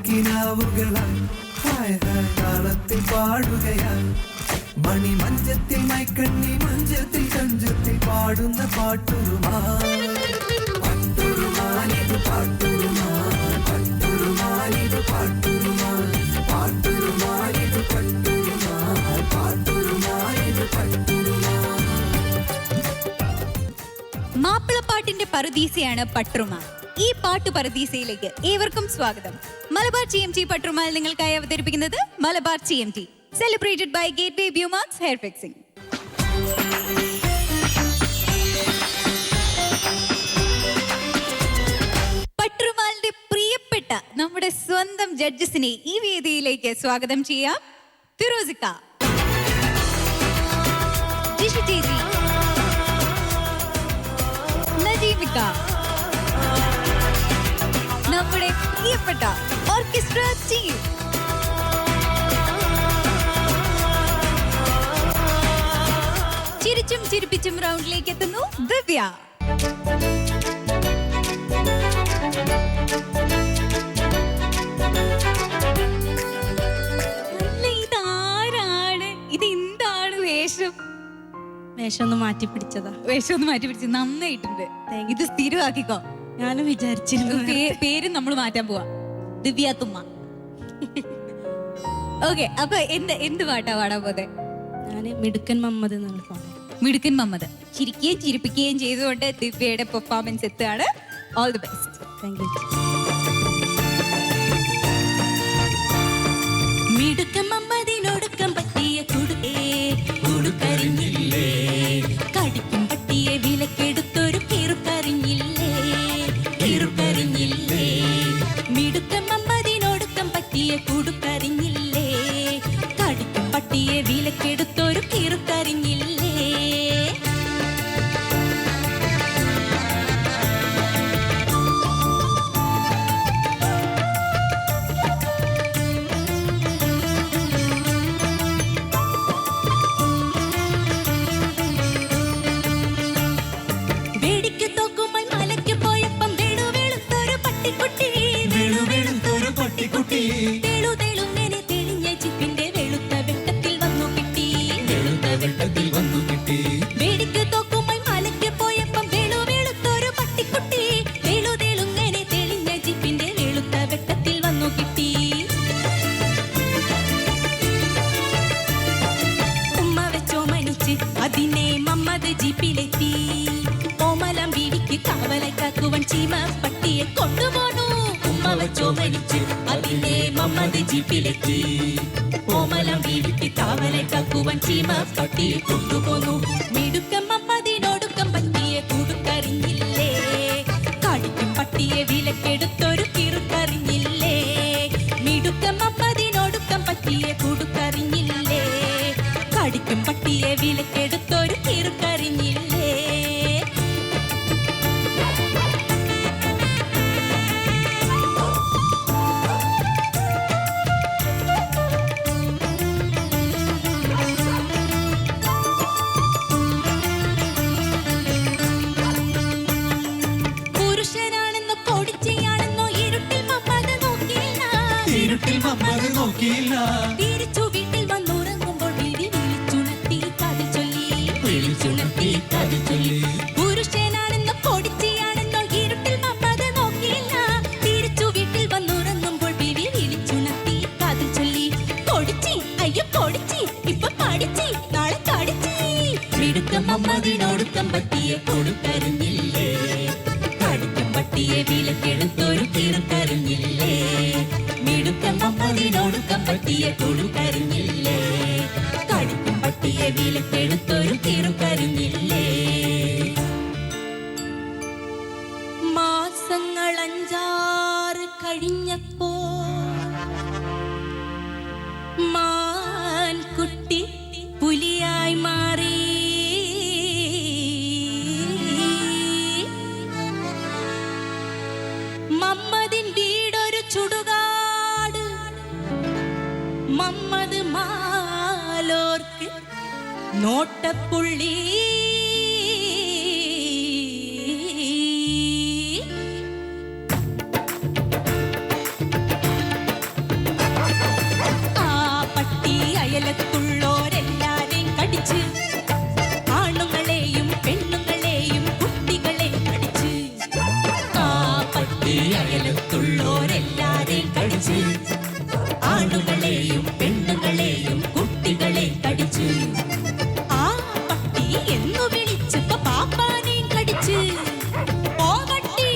കിനാവുകളായി hi hi താളത്തിൽ പാടുകയായി മണിമഞ്ചത്തിൽ മൈക്കണ്ണി മഞ്ചത്തിൽ കഞ്ചത്തിൽ പാടുന്ന പാട്ടുരുമാൽ പാട്ടുരുമാലിത് പാട്ടുരുമാൽ പാട്ടുരുമാലിത് പാട്ടുരുമാൽ പാട്ടുരുമാലിത് പട്ടുരുമാൽ പാട്ടുരുമാലിത് പട്ടുരുമാൽ. മാപ്പിളപ്പാട്ടിന്റെ പറുദീസയാണ് പട്ടുറുമാൽ. ഈ പാട്ടു പറുദീസയിലേക്ക് ഏവർക്കും സ്വാഗതം. മലബാർ GMT പട്ടുറുമാൽ നിങ്ങൾക്കായി അവതരിപ്പിക്കുന്നത് Malabar GMT, celebrated by gateway Beaumarks hair fixing. പട്ടുറുമാലിന്റെ പ്രിയപ്പെട്ട നമ്മുടെ സ്വന്തം ജഡ്ജസിനെ ഈ വേദിയിലേക്ക് സ്വാഗതം ചെയ്യാം. ഫിറോസിക്ക, ജിഷി ചേച്ചി, നജീബിക്ക, നമ്മുടെ പ്രിയപ്പെട്ട ഓർക്കസ്ട്ര ടീം, ചിരിച്ചും ചിരിപ്പിച്ചും റൗണ്ടിലേക്ക് എത്തുന്നു ദിവ്യ. ഇതാരാണ്? ഇത് എന്താണ് വേഷം? വേഷം ഒന്ന് മാറ്റി പിടിച്ചതാ. വേഷം ഒന്ന് മാറ്റി പിടിച്ച് നന്നായിട്ടുണ്ട്. ഇത് സ്ഥിരമാക്കിക്കോ. ഞാനും വിചാരിച്ചിരുന്നു പേര് നമ്മൾ മാറ്റാൻ പോവാ, ദിവ്യ തുമ്മ. ഓക്കെ, അപ്പൊ എന്ത് പാട്ടാ പാടാൻ പോതെ? ഞാന് മിടുക്കൻ മമ്മദ് എന്നാണ് പാടുന്നത്. മിടുക്കൻ മമ്മദ് ചിരിക്കുകയും ചിരിപ്പിക്കുകയും ചെയ്തുകൊണ്ട് ദിവ്യയുടെ പെർഫോമൻസ് എത്തുകയാണ്. All the best. Thank you. മിടുക്കൻ മമ്മദിനൊടുക്കം പറ്റിയ കുടുക്കരിഞ്ഞില്ലേ, കടിക്കും പട്ടിയെ വിലക്കെടുത്തൊരു കീറുക്കരിഞ്ഞില്ലേ, കീറുക്കരിഞ്ഞില്ലേ. മിടുക്കൻ മമ്മദിനൊടുക്കം പറ്റിയ കുടുക്കരിഞ്ഞില്ലേ, കടിക്കും പട്ടിയെ വിലക്കെടുത്തൊരു കീറുക്കരിഞ്ഞില്ലേ. അതിനെ മമ്മദ് ജീപ്പിലെത്തി, ഓമലം വീടിക്ക് കാവലക്കാക്കുവൻ ചീമ പട്ടിയെ കൊണ്ടുപോണു. ഉമ്മ വെച്ചോ മരിച്ച് അതിനെ മമ്മദ് ജീപ്പിലെത്തി, ഓമലം വീടിക്ക് കാവലക്കാക്കുവൻ ചീമ പട്ടിയെ കൊണ്ടുപോന്നു. മിടുക്കം മമ്മദിനോടുക്കം പറ്റിയ കുടുക്കരിഞ്ഞില്ലേ, കടിക്കും പട്ടിയെ വിലക്കെടുത്തൊരു കിറുക്കറിഞ്ഞില്ലേ. മിടുക്കം മമ്മദിനോടുക്കം പറ്റിയ കുടുക്കറിഞ്ഞില്ലേ, കടിക്കും പട്ടിയെ വിലക്കെടുത്തൊരു കിറുക്കരിഞ്ഞില്ലേ. പുരുഷനാണെന്നോ കൊടിച്ചയാണെന്നോ ഇരുട്ടിൽ മമ്മദ് നോക്കിയില്ല, ഇരുട്ടിൽ മമ്മദ് നോക്കിയില്ല. തിരിച്ചു വീട്ടിൽ വന്നുറങ്ങുമ്പോൾ വിളിച്ചുണർത്തി കഥ ചൊല്ലി. പുരുഷനാണെന്നോ കൊടിച്ചയാണെന്നോ ഇരുട്ടിൽ മമ്മദ് നോക്കിയില്ല, തിരിച്ചു വീട്ടിൽ വന്നുറങ്ങുമ്പോൾ വിളിച്ചുണർത്തി കഥ ചൊല്ലി. കൊടിച്ചി, അയ്യോ കൊടിച്ചി, ഇപ്പൊ പഠിച്ചി, നാളെ കടിച്ചി. മിടുക്കം മമ്മദിനോടുക്കം പറ്റിയ കൊടുക്കറിഞ്ഞില്ലേ, കടിക്കും പട്ടിയെ വിലക്കെടുത്തൊരു കിറുക്കറിഞ്ഞില്ലേ. മിടുക്കം മമ്മദിനോടുക്കം പറ്റിയ കൊടുക്കറിഞ്ഞില്ലേ, കടിക്കും പട്ടിയെ വിലക്കെടുത്തൊരു കിറുക്കറിഞ്ഞില്ലേ. മാസങ്ങൾ 5-6 കഴിഞ്ഞപ്പോ മാൻകുട്ടി പുലിയായി മാറി. മമ്മദിൻ വീടൊരു ചുടുകാട്, മമ്മദ് മാലോർക്ക് നോട്ടപ്പുള്ളി. ഈ അയലത്തുള്ളോരെല്ലാരെയും കടിച്ച്, ആണുങ്ങളെയും പെണ്ണുങ്ങളെയും കുട്ടികളെ കടിച്ച്. ആ പട്ടി എന്നു വിളിച്ചപ്പോ പാപ്പാനെയും കടിച്ച്, പോകട്ടി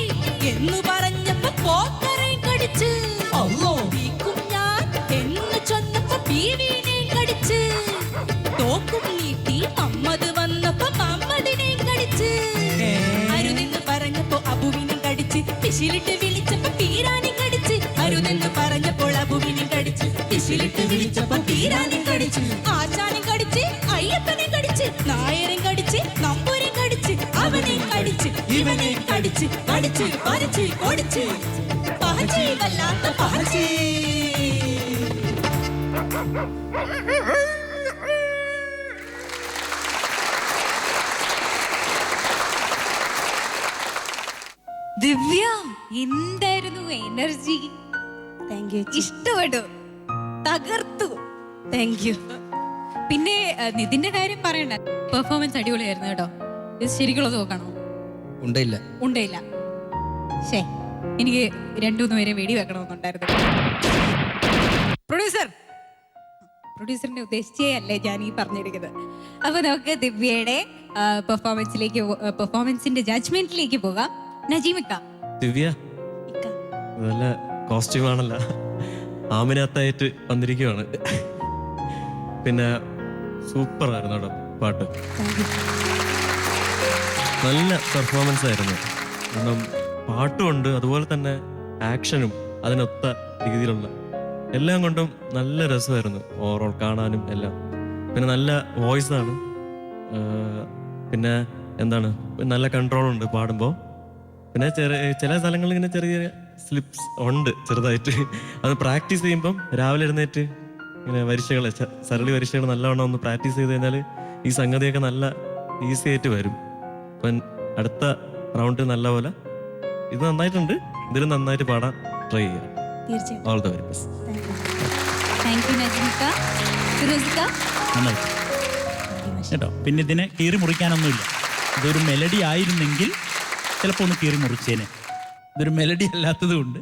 എന്നു പറഞ്ഞപ്പോ പോക്കറേയും കടിച്ച്, വീക്കും ഞാൻ എന്ന് ചൊന്നപ്പോ ബീവിനെയും കടിച്ച്, തോക്കും നീട്ടി അമ്മത് വന്നപ്പോ മമ്മദിനെയും കടിച്ച്, അരുതെന്ന് പറഞ്ഞപ്പോ അബുവിനെ കടിച്ച്, പിശിലിട്ട് വിളിച്ചപ്പോ പീരാനെ കടിച്ച്, അരുതെന്ന് പറഞ്ഞപ്പോൾ അബുവിനെ കടിച്ച്, പിശിലിട്ട് വിളിച്ചപ്പോ പീരാനെ കടിച്ച്, ആശാനെ കടിച്ച്, അയ്യപ്പനെ കടിച്ച്, നായരെ കടിച്ച്, നമ്പൂരെ കടിച്ച്, അവനെ കടിച്ച്, ഇവനെ കടിച്ച്, കടിച്ച് പറിച്ച് കൊടിച്ച്, പഹച്ചി വല്ലാത്ത പഹച്ചി. ദിവ്യ, എന്തായിരുന്നു എനർജി! താങ്ക് യു, ഇഷ്ടപ്പെട്ടു, തകർത്തു. Thank you. പിന്നെ നിതിന്റെ കാര്യം പറയണ്ട, പെർഫോമൻസ് അടിപൊളിയായിരുന്നു കേട്ടോ. ഇത് ശരിക്കുള്ളത് നോക്കണോ? ഉണ്ടയില്ല. ശേ, എനിക്ക് 2-3 പേരെ വെടി വെക്കണമെന്നുണ്ടായിരുന്നു. പ്രൊഡ്യൂസറിനെ ഉദ്ദേശിച്ചേ അല്ലേ ഞാൻ ഈ പറഞ്ഞിരിക്കുന്നത്. അപ്പൊ നമുക്ക് ദിവ്യയുടെ പെർഫോമൻസിന്റെ ജഡ്ജ്മെന്റിലേക്ക് പോകാം. നജീമിക്ക. ദിവ്യ നല്ല കോസ്റ്റ്യൂം ആണല്ലോ, ആമിനത്തായിട്ട് വന്നിരിക്കുവാണ്. പിന്നെ സൂപ്പർ ആയിരുന്നു കേട്ടോ പാട്ട്, നല്ല പെർഫോമൻസ് ആയിരുന്നു. കാരണം പാട്ടുമുണ്ട്, അതുപോലെ തന്നെ ആക്ഷനും അതിനൊത്ത രീതിയിലുള്ള എല്ലാം കൊണ്ടും നല്ല രസമായിരുന്നു ഓവറോൾ കാണാനും എല്ലാം. പിന്നെ നല്ല വോയിസ് ആണ്, പിന്നെ എന്താണ് നല്ല കൺട്രോൾ ഉണ്ട് പാടുമ്പോൾ. പിന്നെ ചില സ്ഥലങ്ങളിൽ ഇങ്ങനെ ചെറിയ സ്ലിപ്സ് ഉണ്ട് ചെറുതായിട്ട്. അത് പ്രാക്ടീസ് ചെയ്യുമ്പം രാവിലെ എഴുന്നേറ്റ് ഇങ്ങനെ വരിശകൾ, സരളി വരിശകൾ നല്ലവണ്ണം ഒന്ന് പ്രാക്ടീസ് ചെയ്ത് കഴിഞ്ഞാൽ ഈ സംഗതിയൊക്കെ നല്ല ഈസി ആയിട്ട് വരും. അപ്പം അടുത്ത റൗണ്ട് നല്ല പോലെ ഇത് നന്നായിട്ടുണ്ട്, ഇതിൽ നന്നായിട്ട് പാടാൻ ട്രൈ ചെയ്യാം. All the very best. കേട്ടോ. പിന്നെ ഇതിനെ കീറി മുറിക്കാനൊന്നുമില്ല. ഇതൊരു മെലഡി ആയിരുന്നെങ്കിൽ ചിലപ്പോൾ ഒന്ന് കീറി മുറിച്ചേനെ. ഇതൊരു മെലഡി അല്ലാത്തത് കൊണ്ട്,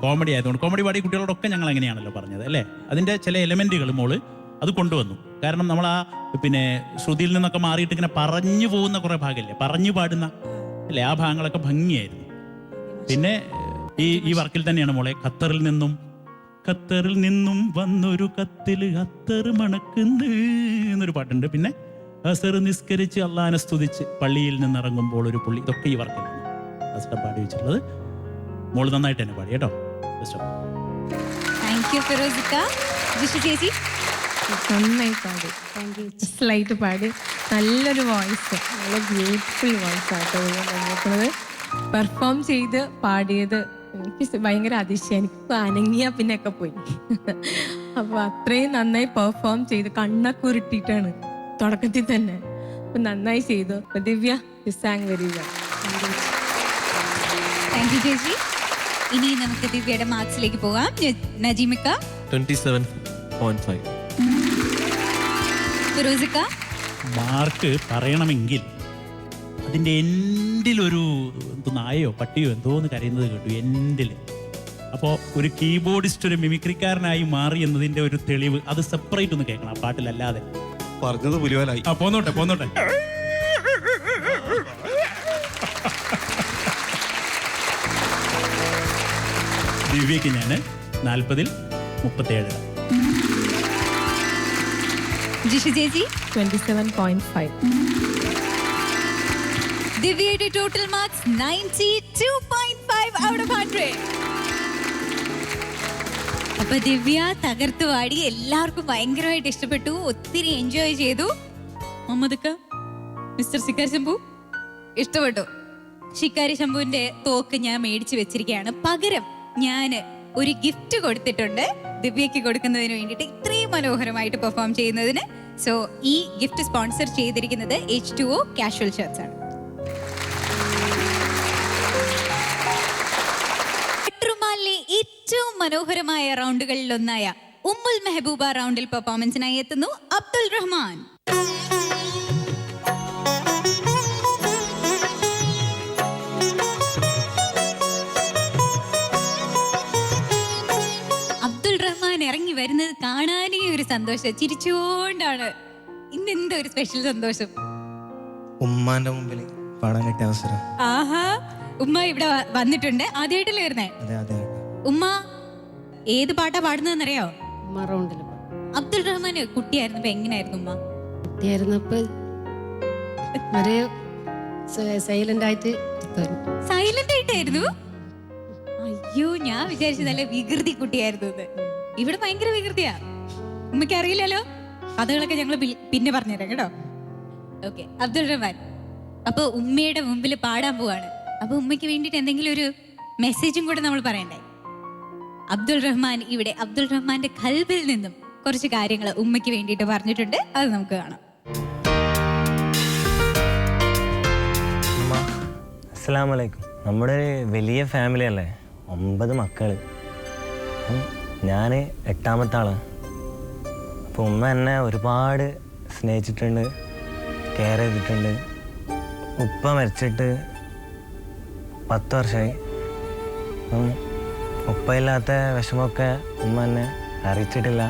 കോമഡി ആയതുകൊണ്ട്, കോമഡി പാടിയ കുട്ടികളോടൊക്കെ ഞങ്ങൾ അങ്ങനെയാണല്ലോ പറഞ്ഞത് അല്ലേ. അതിൻ്റെ ചില എലമെൻറ്റുകൾ മോള് അത് കൊണ്ടുവന്നു. കാരണം നമ്മൾ ആ പിന്നെ ശ്രുതിയിൽ നിന്നൊക്കെ മാറിയിട്ട് ഇങ്ങനെ പറഞ്ഞു പോകുന്ന കുറേ ഭാഗമല്ലേ, പറഞ്ഞു പാടുന്ന അല്ലേ, ആ ഭാഗങ്ങളൊക്കെ ഭംഗിയായിരുന്നു. പിന്നെ ഈ വർക്കിൽ തന്നെയാണ് മോളെ ഖത്തറിൽ നിന്നും വന്നൊരു കത്തില് അത്തറ് മണക്കുന്നു എന്നൊരു പാട്ടുണ്ട്. പിന്നെ അസർ നിസ്കരിച്ച് അള്ളാനെ സ്തുതിച്ച് പള്ളിയിൽ നിന്നിറങ്ങുമ്പോൾ ഒരു പുള്ളി, ഇതൊക്കെ ഈ വർക്കിലാണ് അസർ പാടി വെച്ചിട്ടുള്ളത്. മോള് നന്നായിട്ട് തന്നെ പാടി കേട്ടോ. നന്നായി പാടി, സ്ലൈറ്റ് പാടി, നല്ലൊരു വോയിസ്, നല്ല ബ്യൂട്ടിഫുൾ വോയിസ് ആട്ടോ നോക്കുന്നത്. പെർഫോം ചെയ്ത് പാടിയത് എനിക്ക് ഭയങ്കര അതിശയം. എനിക്ക് അനങ്ങിയ പിന്നെയൊക്കെ പോയി. അപ്പോൾ അത്രയും നന്നായി പെർഫോം ചെയ്ത് കണ്ണൊക്കെ ഉരുട്ടിയിട്ടാണ് തുടക്കത്തിൽ തന്നെ. അപ്പം നന്നായി ചെയ്തു. Divya sang very well. Thank you ചേച്ചി. ഇനി നമുക്ക് ദിവ്യയുടെ മാർക്സിലേക്ക് പോകാം. നജീമിക്ക 27.5. ഫിറോസിക്ക. മാർക്ക് പറയണമെങ്കിൽ അതിൻ്റെ എൻഡിലൊരു നായയോ പട്ടിയോ എന്തോന്ന് കരയുന്നത് കേട്ടു എൻഡിൽ. അപ്പോൾ ഒരു കീബോർഡിസ്റ്റ് ഒരു മിമിക്രിക്കാരനായി മാറി എന്നതിൻ്റെ ഒരു തെളിവ് അത് സെപ്പറേറ്റ് ഒന്ന് കേൾക്കണം ആ പാട്ടിലല്ലാതെ. പറഞ്ഞത് പുലിവാലായി. ആ പോന്നോട്ടെ. ദിവ്യക്ക് ഞാൻ 40-ൽ 37. ജിഷ ചേച്ചി 27.5. ദിവ്യയുടെ ടോട്ടൽ മാർക്സ് 92.5 ഔട്ട് ഓഫ് 100. അപ്പൊ ദിവ്യ തകർത്ത് പാടി, എല്ലാവർക്കും ഭയങ്കരമായിട്ട് ഇഷ്ടപ്പെട്ടു, ഒത്തിരി എൻജോയ് ചെയ്തു. മുഹമ്മദ് മിസ്റ്റർ ശിക്കാരി ശംഭു ഇഷ്ടപ്പെട്ടു. ശിക്കാരി ശംഭുവിന്റെ തോക്ക് ഞാൻ മേടിച്ചു വെച്ചിരിക്കുകയാണ്. പകരം ഞാൻ ഒരു ഗിഫ്റ്റ് കൊടുത്തിട്ടുണ്ട് ദിവ്യക്ക് കൊടുക്കുന്നതിന് വേണ്ടിയിട്ട്, ഇത്രയും മനോഹരമായിട്ട് പെർഫോം ചെയ്യുന്നതിന്. സോ ഈ ഗിഫ്റ്റ് സ്പോൺസർ ചെയ്തിരിക്കുന്നത് H2O കാഷ്വൽ ഷർട്ട്സ് ആണ്. പെട്രുമാലിലെ ഏറ്റവും മനോഹരമായ റൗണ്ടുകളിൽ ഒന്നായ ഉമ്മുൽ മെഹബൂബ റൗണ്ടിൽ പെർഫോമൻസിനായി എത്തുന്നു അബ്ദുൽ റഹ്മാൻ. വരുന്നത് കാണാനേ ഒരു സന്തോഷം. ചിരിച്ചുകൊണ്ടാണ്. ഇന്ന് എന്താ ഒരു സ്പെഷ്യൽ സന്തോഷം? ഉമ്മാന്റെ മുമ്പിൽ പാടാൻ കിട്ടിയ അവസരം. ആഹാ, ഉമ്മ ഇവിടെ വന്നിട്ടുണ്ട്. ആദ്യമായിട്ടല്ലേ വരുന്നേ? അതെ അതെ. ഉമ്മ ഏത് പാട്ടാ പാടുന്നതെന്നറിയോ? റൗണ്ടിൽ അബ്ദുൾ റഹ്മാൻ കുട്ടിയായിരുന്നപ്പോ എങ്ങനെയായിരുന്നു ഉമ്മ? കുട്ടിയായിരുന്നപ്പോ ഒരു സൈലന്റ് ആയിട്ട് സൈലന്റ് ആയിട്ടായിരുന്നു. അയ്യോ, ഞാൻ വിചാരിച്ചു നല്ല വികൃതി കുട്ടിയായിരുന്നു എന്ന്. ഇവിടെ ഭയങ്കര വികൃതിയാ. ഉമ്മയ്ക്ക് അറിയില്ലല്ലോ. കഥകളൊക്കെ ഞങ്ങൾ പിന്നെ പറഞ്ഞുതരാം കേട്ടോ. ഓക്കെ, അബ്ദുൾ റഹ്മാൻ അപ്പൊ ഉമ്മയുടെ മുമ്പിൽ പാടാൻ പോവാണ്. അപ്പൊ ഉമ്മയ്ക്ക് വേണ്ടിയിട്ട് എന്തെങ്കിലും ഒരു മെസ്സേജും കൂടെ നമ്മൾ പറയണ്ടേ? അബ്ദുൾ റഹ്മാൻ ഇവിടെ അബ്ദുൾ റഹ്മാന്റെ ഖൽബിൽ നിന്നും കുറച്ച് കാര്യങ്ങൾ ഉമ്മയ്ക്ക് വേണ്ടിയിട്ട് പറഞ്ഞിട്ടുണ്ട്. അത് നമുക്ക് കാണാം. അസ്സലാമു അലൈക്കും. നമ്മുടെ ഒരു വലിയ ഫാമിലി അല്ലേ, 9 മക്കൾ. ഞാൻ 8ാമത്തെ ആളാണ്. അപ്പോൾ ഉമ്മ എന്നെ ഒരുപാട് സ്നേഹിച്ചിട്ടുണ്ട്, കെയർ ചെയ്തിട്ടുണ്ട്. ഉപ്പ മരിച്ചിട്ട് 10 വർഷമായി. അപ്പം ഉപ്പ ഇല്ലാത്ത വിഷമമൊക്കെ ഉമ്മ എന്നെ അറിയിച്ചിട്ടില്ല.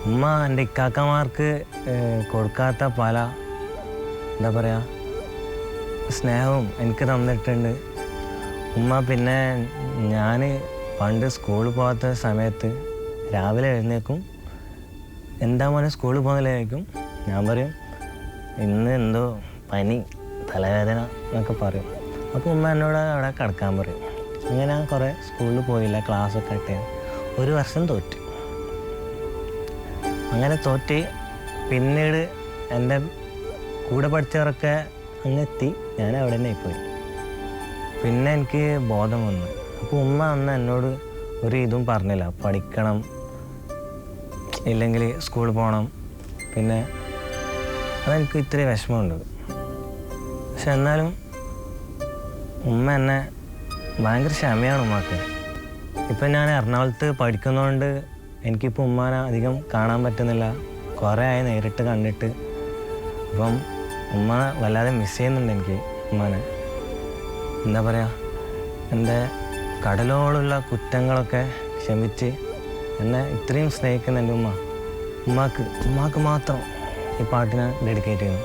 ഉമ്മ എൻ്റെ ഇക്കാക്കമാർക്ക് കൊടുക്കാത്ത പല എന്താ പറയുക സ്നേഹവും എനിക്ക് തന്നിട്ടുണ്ട് ഉമ്മ. പിന്നെ ഞാൻ പണ്ട് സ്കൂളിൽ പോകാത്ത സമയത്ത് രാവിലെ എഴുന്നേക്കും, എന്താ മോനെ സ്കൂളിൽ പോകുന്നില്ലായിരിക്കും. ഞാൻ പറയും ഇന്ന് എന്തോ പനി, തലവേദന എന്നൊക്കെ പറയും. അപ്പോൾ ഉമ്മ എന്നോട് അവിടെ കിടക്കാൻ പറയും. അങ്ങനെ ഞാൻ കുറേ സ്കൂളിൽ പോയില്ല, ക്ലാസ്സൊക്കെ ഇട്ട് 1 വർഷം തോറ്റ്. അങ്ങനെ തോറ്റ് പിന്നീട് എൻ്റെ കൂടെ പഠിച്ചവരൊക്കെ അങ്ങെത്തി, ഞാൻ അവിടെ തന്നെ പോയി. പിന്നെ എനിക്ക് ബോധം വന്നു. അപ്പോൾ ഉമ്മ അന്ന് എന്നോട് ഒരു ഇതും പറഞ്ഞില്ല, പഠിക്കണം ഇല്ലെങ്കിൽ സ്കൂളിൽ പോകണം. പിന്നെ അതെനിക്ക് ഇത്തിരി വിഷമമുണ്ട്. പക്ഷെ എന്നാലും ഉമ്മ എന്നെ ഭയങ്കര ക്ഷമയാണ് ഉമ്മക്ക്. ഇപ്പം ഞാൻ എറണാകുളത്ത് പഠിക്കുന്നതുകൊണ്ട് എനിക്കിപ്പോൾ ഉമ്മാനെ അധികം കാണാൻ പറ്റുന്നില്ല. കുറേ ആയി നേരിട്ട് കണ്ടിട്ട്. അപ്പം ഉമ്മ വല്ലാതെ മിസ് ചെയ്യുന്നുണ്ട് എനിക്ക് ഉമ്മാനെ. എന്താ പറയുക, എൻ്റെ കടലോടുള്ള കുറ്റങ്ങളൊക്കെ ക്ഷമിച്ച് എന്നെ ഇത്രയും സ്നേഹിക്കുന്ന എൻ്റെ ഉമ്മാക്ക് മാത്രം ഈ പാട്ടിനെ ഡെഡിക്കേറ്റ് ചെയ്യുന്നു.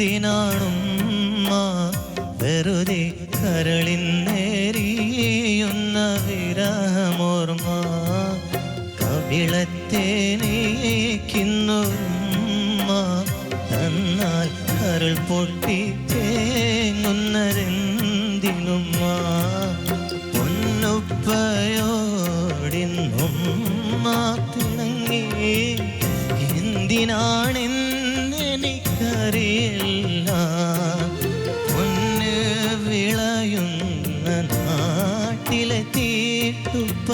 കരയുന്നതെന്തിനാണുമ്മ, വെറുതെ കരളിന്നേറിയുന്ന വിരഹമോർമ്മ. കവിളത്തെ നീക്കുന്നുമ്മ, എന്നാൽ കരൾ പൊട്ടി തേങ്ങുന്നതെന്തിനുമ്മ. പൊന്നുപ്പയോടിന്നുമ്മ പിണങ്ങി, എന്തിനാണെന്നെനിക്കറിയില്ല. പൊന്ന് വിളയുന്ന നാട്ടിലെ തീട്ടുപ്പ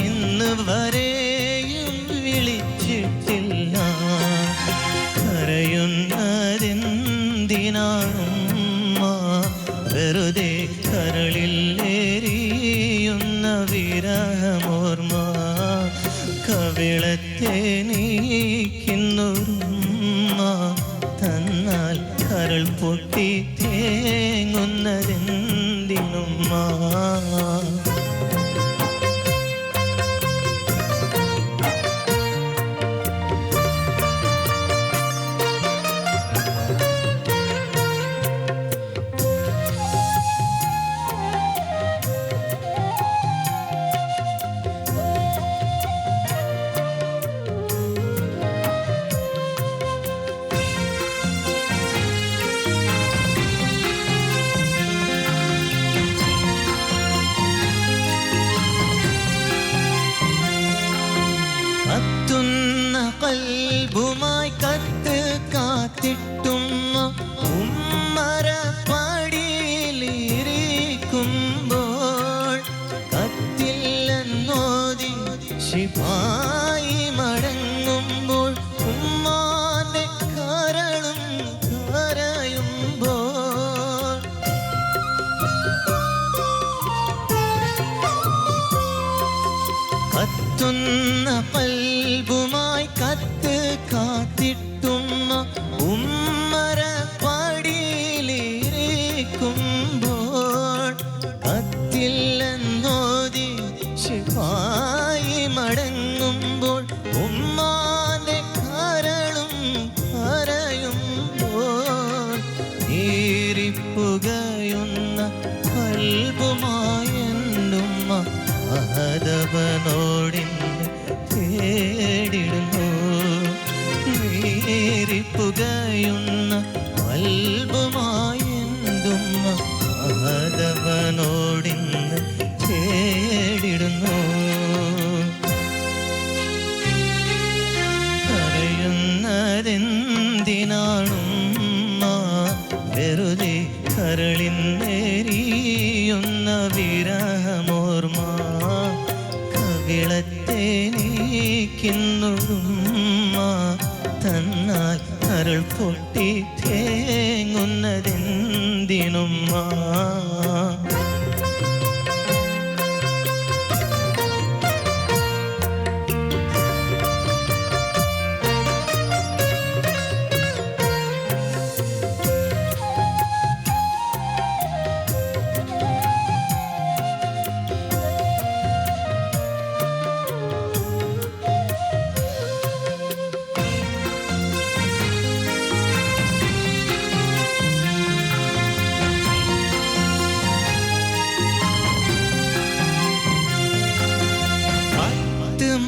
ഇന്ന് വരെയും വിളിച്ചിട്ടില്ല. കരയുന്നതെന്തിനാണുമ്മ, വെറുതെ കരളിലേറിയുന്ന വിരഹമോർമ്മ. കവിളത്തെ നീക്കുന്നുമ്മ, തന്നാൽ കരൾ പൊട്ടി തേങ്ങുന്നതെന്തിനുമ്മ. കത്തുന്ന കൽബുമായി കത്ത് കാത്തിട്ടുമ്മ ഉമ്മറപ്പടിയിലിരിക്കുമ്പോൾ, കത്തില്ലെന്നോതി ശിപായി മടങ്ങുമ്പോൾ, ഉമ്മാന്റെ കരളും കരയുമ്പോൾ. കത്തുന്ന ബൾബുമായി കത്ത് കാത്തിട്ടുമ്മ ഉമ്മര പടിയിലിരിക്കുമ്പോൾ കത്തില്ലെന്നോതി ശിപായി മടങ്ങുമ്പോൾ ഉമ്മാന്റെ കരളും കരയുമ്പോൾ നീരിപ്പുകയുന്ന ബൾബുമായെന്നുമ്മ മഹദവനോടിന്ന് തേടിടുന്നു. നീരിപ്പുകയുന്ന ബൾബുമായെന്നുമ്മ മഹദവനോടിന്ന് തേടിടുന്നു. കരയുന്നതെന്തിനാണുമ്മ വെറുതെ കരളിന്നേരിയുന്ന വിരഹമോർമ്മ കവിളത്തെ നീക്കിന്നുറുമ്മ തന്നാൽ കരൾ പൊട്ടി തേങ്ങുന്നതെന്തിനുമ്മ.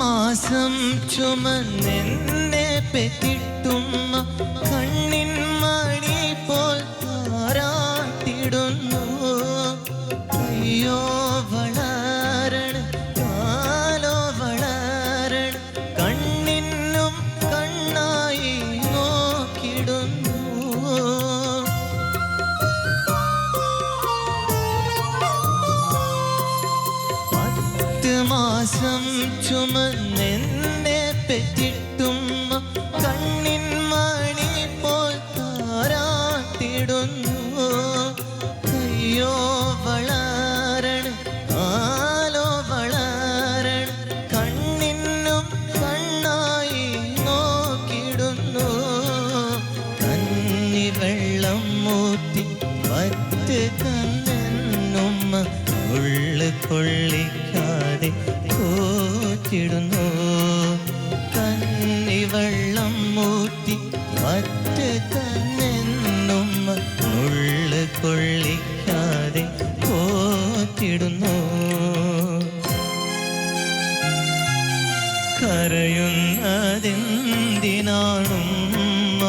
മാസം ചുമന്നെന്നെ പെറ്റിട്ടുമ്മ കണ്ണിൻ മണി പോൽ താരാട്ടിടുന്നു. അയ്യോ വളരണ കാലോ വളരണ കണ്ണിനും കണ്ണായി നോക്കിടുന്നു. മാസം ചുമന്നെന്നെ പെറ്റിട്ടുമ്മ കണ്ണിൻ മണി പോൽ താരാട്ടിടുന്നു. അയ്യോ വളരണ കാലോ വളരണ കണ്ണിനും കണ്ണായി നോക്കിടുന്നു. കന്നി വെള്ളം മൂത്തി പത്ത് കണ്ണെന്നുമ്മ ഉള്ളു കൊള്ളിക്കാതെ കോറ്റിടുന്നു. കന്നി വെള്ളം മൂത്തി പത്ത് കണ്ണെന്നുമ്മ ഉള്ളു കൊള്ളിക്കാതെ കോറ്റിടുന്നു. കരയുന്നതെന്തിനാണുമ്മ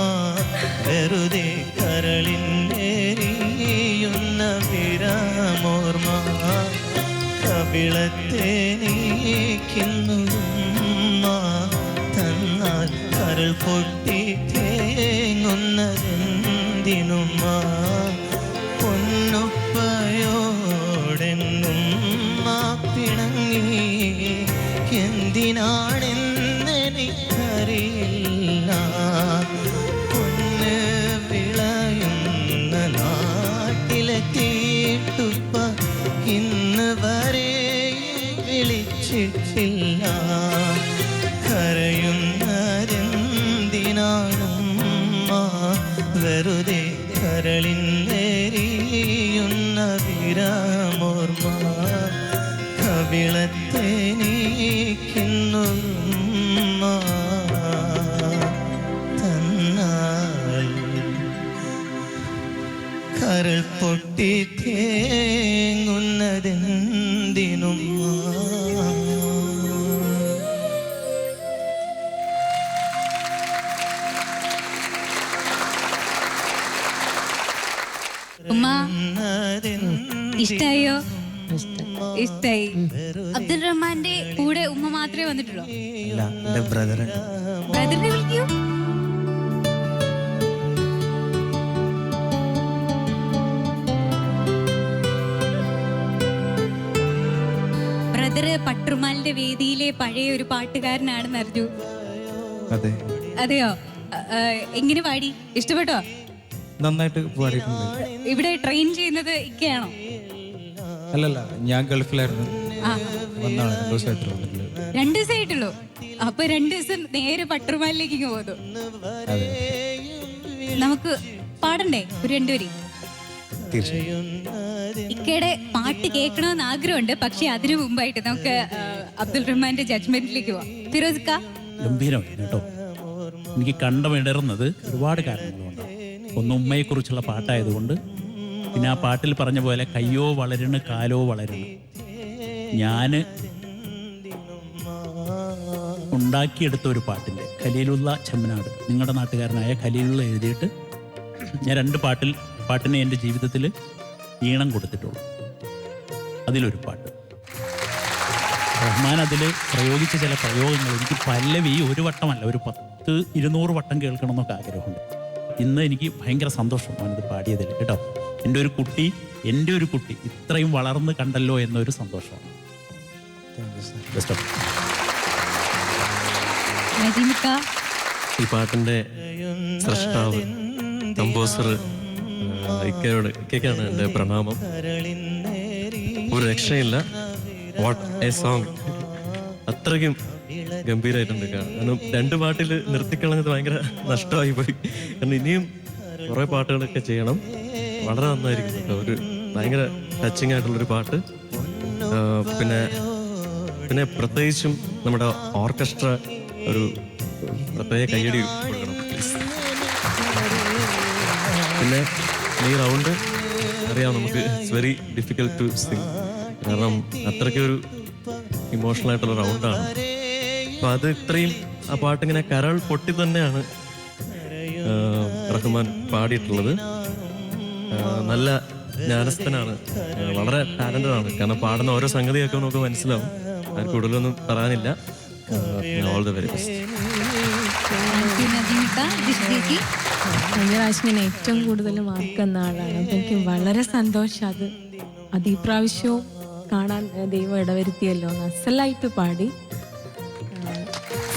വെറുതെ കരളിന്നേരിയുന്ന വിരമോർമ്മ കവിളത്തെ നീക്കിന്നുമ്മ തന്നാൽ കരൾ പൊട്ടി തേങ്ങുന്നതെന്തിനുമ്മ. പൊന്നുപ്പയോടെന്നുമ്മ പിണങ്ങി എന്തിനാണെന്നെനിക്കറിയില്ല. പൊന്ന് വിളയുന്ന നാട്ടിലെത്തിയിട്ടുപ്പ ഇന്ന് വരെ വിളിച്ചിട്ടില്ല. കരയുന്നതെന്തിനാണുമ്മ വെറുതെ കരളിന്നേരിയുന്ന വിരമോർമ്മ കവിളത്തെ നീക്കിന്നുമ്മ തന്നാൽ കരൾ പൊട്ടി തേങ്ങുന്നതെന്തിനുമ്മ. ഉമ്മ ഇഷ്ടായോ? ഇഷ്ടായി. അബ്ദുൾ റഹ്മാന്റെ കൂടെ ഉമ്മ മാത്രമേ വന്നിട്ടുള്ളൂ? അല്ല, എൻ്റെ ബ്രദറുണ്ട്. ബ്രദറിനെ വിളിക്കൂ. ബ്രദറ് പട്ടുറുമാലിന്റെ വേദിയിലെ പഴയ ഒരു പാട്ടുകാരനാണെന്ന് അറിഞ്ഞു. അതെ. അതെയോ? എങ്ങനെ പാടി? ഇഷ്ടപ്പെട്ടോ? നന്നായിട്ട് പാടിയിട്ടുണ്ട്. ഇവിടെ ട്രെയിൻ ചെയ്യുന്നത് ഇക്കയാണോ? അല്ലല്ല, ഞാൻ ഗൾഫിലായിരുന്നു. ആ വന്നാണ് 2 ദിവസമായിട്ട് വന്നിട്ടുള്ളത്. 2 ദിവസമായിട്ടുള്ളൂ. അപ്പൊ 2 ദിവസം നേരെ പട്ടുറുമാലിലേക്ക് പോകുന്നു. അതെ, നമുക്ക് പാടണ്ടേ ഒരു 2 വരി? തീർച്ചയായും. ഇക്കയുടെ പാട്ട് കേൾക്കണമെന്ന് ആഗ്രഹമുണ്ട്. പക്ഷെ അതിനു മുമ്പായിട്ട് നമുക്ക് അബ്ദുൾ റഹ്മാന്റെ ജഡ്ജ്മെന്റിലേക്ക് പോവാം. ഫിറോസ് ക ഗംഭീരമായിരുന്നു കേട്ടോ. എനിക്ക് കണ്ടമിടറുന്നത് ഒരുപാട് കാരണങ്ങളുണ്ട്. ഒന്ന് ഉമ്മയെക്കുറിച്ചുള്ള പാട്ടായതുകൊണ്ട്, പിന്നെ ആ പാട്ടിൽ പറഞ്ഞ പോലെ കയ്യോ വളരണ കാലോ വളരണ. ഞാൻ ഉണ്ടാക്കിയെടുത്ത ഒരു പാട്ടിൻ്റെ ഖലീലുള്ള ചെമ്മനാട്, നിങ്ങളുടെ നാട്ടുകാരനായ ഖലീലുള്ള എഴുതിയിട്ട് ഞാൻ 2 പാട്ടിനെ എൻ്റെ ജീവിതത്തിൽ ഈണം കൊടുത്തിട്ടുള്ളൂ. അതിലൊരു പാട്ട് റഹ്മാൻ അതിൽ പ്രയോഗിച്ച ചില പ്രയോഗങ്ങൾ എനിക്ക് പല്ലവി ഒരു വട്ടമല്ല, ഒരു 100-200 വട്ടം കേൾക്കണം എന്നൊക്കെ ആഗ്രഹമുണ്ട്. ഇന്ന് എനിക്ക് ഭയങ്കര സന്തോഷം അവനത് പാടിയതിൽ കേട്ടോ. എൻ്റെ ഒരു കുട്ടി ഇത്രയും വളർന്ന് കണ്ടല്ലോ എന്നൊരു സന്തോഷമാണ്. Best of. നജീമിക്ക, ഈ പാട്ടിന്റെ സൃഷ്ടാവ് കമ്പോസർ ഇക്കയ്ക്കാണ് എൻ്റെ പ്രണാമം. ഒരു രക്ഷയില്ല. What A song. അത്രയ്ക്കും ഗംഭീരമായിട്ടുണ്ട്. കാരണം 2 പാട്ടിൽ നിർത്തിക്കളഞ്ഞത് ഭയങ്കര നഷ്ടമായി പോയി. കാരണം ഇനിയും കുറേ പാട്ടുകളൊക്കെ ചെയ്യണം. വളരെ നന്നായിരിക്കും കേട്ടോ. ഒരു ഭയങ്കര ടച്ചിങ് ആയിട്ടുള്ളൊരു പാട്ട്. പിന്നെ പ്രത്യേകിച്ചും നമ്മുടെ ഓർക്കസ്ട്ര ഒരു പ്രത്യേക കയ്യടി കൊടുക്കണം പ്ലീസ്. പിന്നെ ഈ റൗണ്ട് അറിയാം നമുക്ക് it's very difficult to sing. കാരണം അത്രയ്ക്കൊരു ഇമോഷണൽ ആയിട്ടുള്ള റൗണ്ടാണ്. അപ്പം അത് ഇത്രയും ആ പാട്ടിങ്ങനെ കരൾ പൊട്ടി തന്നെയാണ് റഹ്മാൻ പാടിയിട്ടുള്ളത്. നല്ല ജ്ഞാനസ്ഥനാണ്, വളരെ ടാലന്റഡ് ആണ്. കാരണം പാടുന്ന ഓരോ സംഗതിയൊക്കെ നമുക്ക് മനസ്സിലാവും. അത് കൂടുതലൊന്നും പറയാനില്ല. All the very best. നജീമിക്ക, ജിഷ്ണേച്ചി. കഴിഞ്ഞ പ്രാവശ്യം ഞാൻ ഏറ്റവും കൂടുതൽ മാർക്ക് തന്ന ആളാണ്. അപ്പം എനിക്ക് വളരെ സന്തോഷം. അത് ഈ പ്രാവശ്യവും കാണാൻ ദൈവം ഇടവരുത്തിയല്ലോ. അസലായിട്ട് പാടി.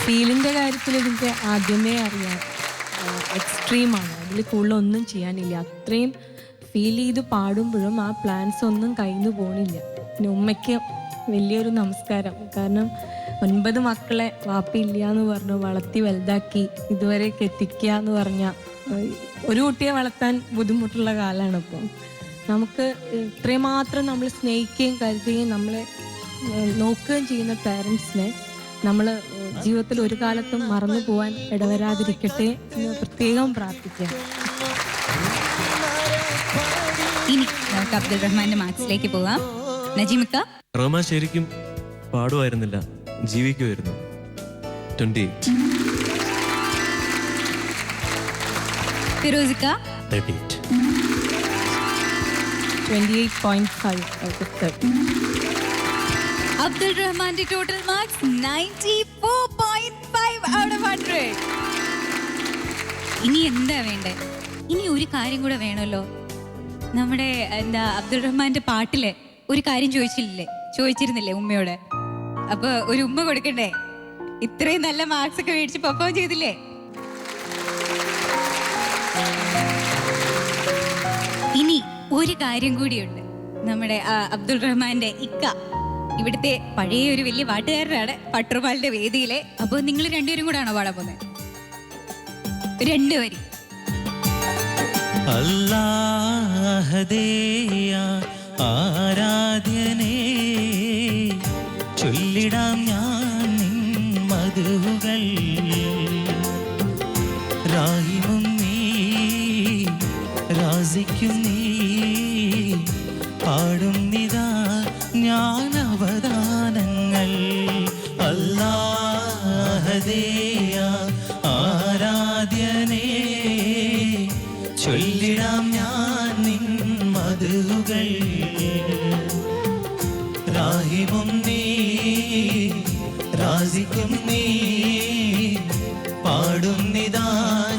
ഫീലിൻ്റെ കാര്യത്തിൽ എനിക്ക് ആദ്യമേ അറിയാം, എക്സ്ട്രീമാണ്. അതിൽ കൂടുതലൊന്നും ചെയ്യാനില്ല. അത്രയും ഫീൽ ചെയ്ത് പാടുമ്പോഴും ആ പ്ലാൻസ് ഒന്നും കയ്യിൽ പോണില്ല. പിന്നെ ഉമ്മയ്ക്ക് വലിയൊരു നമസ്കാരം. കാരണം 9 മക്കളെ വാപ്പില്ല എന്ന് പറഞ്ഞു വളർത്തി വലുതാക്കി ഇതുവരേക്ക് എത്തിക്കുക എന്ന് പറഞ്ഞാൽ ഒരു കുട്ടിയെ വളർത്താൻ ബുദ്ധിമുട്ടുള്ള കാലമാണ് ഇപ്പോൾ. നമുക്ക് ഇത്രയും മാത്രം നമ്മൾ സ്നേഹിക്കുകയും കരുതുകയും നമ്മളെ നോക്കുകയും ചെയ്യുന്ന പാരൻസിനെ നമ്മൾ ജീവിതത്തിൽ ഒരു കാലത്തും മറന്നു പോകാൻ ഇടവരാതിരിക്കട്ടെ എന്ന് പ്രത്യേകം പ്രാർത്ഥിക്കാം. ഇനി നമുക്ക് അബ്ദുൾ റഹ്മാന്റെ മാർക്സിലേക്ക് പോവാം. നജീമിക്ക. റഹ്മാൻ ശരിക്കും പാടുമായിരുന്നില്ല, ജീവിക്കുമായിരുന്നു. 28. ഫിറോസിക്ക. 38. 28.5 out of 30. അബ്ദുൾ റഹ്മാന്റെ ടോട്ടൽ മാർക്സ് 94.5 out of 100. ഇനി എന്താ വേണ്ടേ? ഇനി ഒരു കാര്യം കൂടെ വേണമല്ലോ. നമ്മുടെ അബ്ദുൾ റഹ്മാന്റെ പാട്ടില് ഒരു കാര്യം ചോദിച്ചിരുന്നില്ലേ ഉമ്മയോട്? അപ്പൊ ഒരു ഉമ്മ കൊടുക്കണ്ടേ? ഇത്രയും നല്ല മാർക്സ് ഒക്കെ മേടിച്ച് പെർഫോം ചെയ്തില്ലേ? ഇനി ഒരു കാര്യം കൂടിയുണ്ട്. നമ്മുടെ അബ്ദുൾ റഹ്മാന്റെ ഇക്ക ഇവിടുത്തെ പഴയ ഒരു വലിയ പാട്ടുകാരനാണ് പട്ടുറുമാലിന്റെ വേദിയിലെ. അപ്പൊ നിങ്ങൾ 2 പേരും കൂടെ ആണോ പാടാൻ പോകുന്നത്? 2 വരി. അല്ലാഹുദേയ ആരാധ്യനേ, ചൊല്ലിടാം ഞാൻ നിൻ മധുകൾ. റാഹിമും നീ, റാസിക്കും നീ, പാടുന്നിതാ ഞാൻ അവദാനങ്ങൾ. അല്ലാഹുദേയ ആരാധ്യനേ, ചൊല്ലിടാം ഞാൻ നിൻ മധുകൾ. റാഹിമും നീ, റാസിക്കും നീ, പാടുന്നിതാ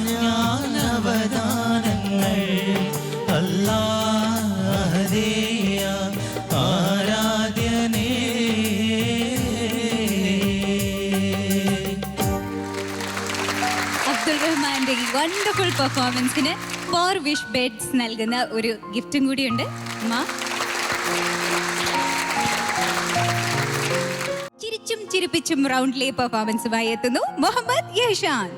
ഞാൻ അവദാനങ്ങൾ. അല്ലാഹുദേയ ആരാധ്യനേ. അബ്ദുൾ റഹ്മാന്റെ ഈ വണ്ടർഫുൾ പെർഫോമൻസിന് 4 വിഷ് ബെഡ്സ് നൽകുന്ന ഒരു ഗിഫ്റ്റും കൂടിയുണ്ട്. ചിരിച്ചും ചിരിപ്പിച്ചും റൗണ്ടിലെ പെർഫോമൻസുമായി എത്തുന്നു മുഹമ്മദ് യഹ്ഷാൻ.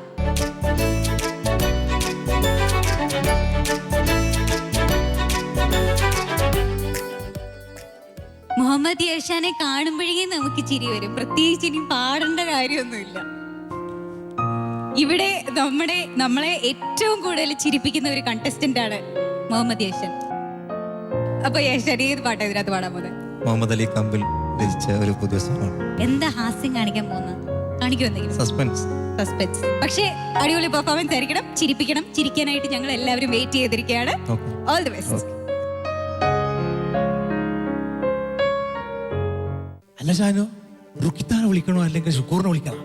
മുഹമ്മദ് യഹ്ഷാനെ കാണുമ്പോഴേ നമുക്ക് ചിരി വരും. പ്രത്യേകിച്ച് ഇനി പാടേണ്ട കാര്യമൊന്നുമില്ല. ഇവിടെ നമ്മളെ ഏറ്റവും കൂടുതൽ ചിരിപ്പിക്കുന്ന ഒരു കണ്ടസ്റ്റന്റ് ആണ് മുഹമ്മദ് യഹ്ഷാൻ. അപ്പൊ യഹ്ഷാൻ ഏത് പാട്ടാ ഇതിനകത്ത് പാടാൻ പോകുന്നത്? മുഹമ്മദ് അലി കമ്പിൽ രചിച്ച ഒരു പുതിയ സോങ്ങാണ്. എന്താ ഹാസ്യം കാണിക്കാൻ പോകുന്നത്? കാണിക്കുമെന്തെങ്കിലും സസ്പെൻസ്. പക്ഷേ അടിപൊളി പെർഫോമൻസ് ആയിരിക്കണം. ചിരിപ്പിക്കണം. ചിരിക്കാനായിട്ട് ഞങ്ങൾ എല്ലാവരും വെയിറ്റ് ചെയ്തിരിക്കുകയാണ്. All the best. അല്ല ഷാനു, റുക്കിത്താനെ വിളിക്കണോ അല്ലെങ്കിൽ ഷുക്കൂറിനെ വിളിക്കണം?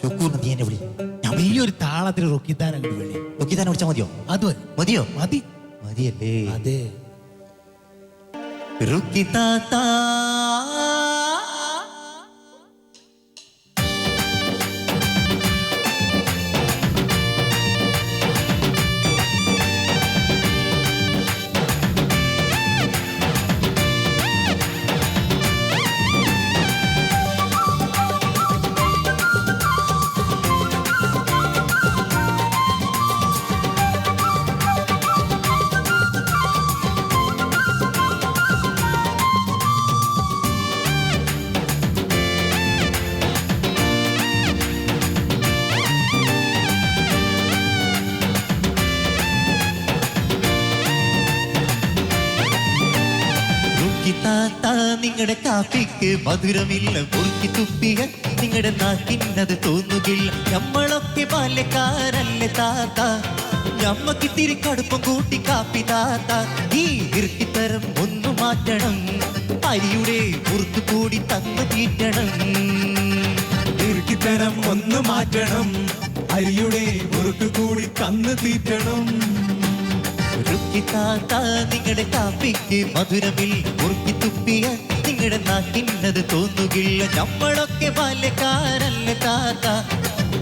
ഷുക്കൂറിന് നീ എന്നെ വിളി. ഞാൻ വലിയൊരു താളത്തിൽ റുക്കിത്താനെ അങ്ങോട്ട് വിളി. റുക്കിത്താനെ വിളിച്ചാൽ മതിയോ? അത് മതിയോ? മതി. മതിയല്ലേ? അതെ. റുക്കിത്താത്ത നിങ്ങളുടെ കാപ്പിക്ക് മധുരമില്ല, കുറുക്കി തുപ്പിയ നിങ്ങളുടെ നാക്കിന്നത് തോന്നുകില്ല. നമ്മളൊക്കെ ബാല്യക്കാരല്ലേ താത്ത, ഞമ്മക്ക് ഇത്തിരി കടുപ്പം കൂട്ടി കാപ്പി താത്ത. ഈ ഇറുക്കിത്തരം ഒന്നു മാറ്റണം, അരിയുടെ മുറുക്ക് കൂടി തന്നു തീറ്റണം. ഇറുക്കിത്തരം ഒന്ന് മാറ്റണം, അരിയുടെ മുറുക്ക് കൂടി തന്നു തീറ്റണം. റുക്കിത്താത്ത നിങ്ങളുടെ കാപ്പിക്ക് മധുരമിൽ, കുറുക്കി തുപ്പിയ നിങ്ങളുടെ നാക്കിന്നത് തോന്നുകില്ല. നമ്മളൊക്കെ ബാല്യക്കാരല്ലേ താത്ത,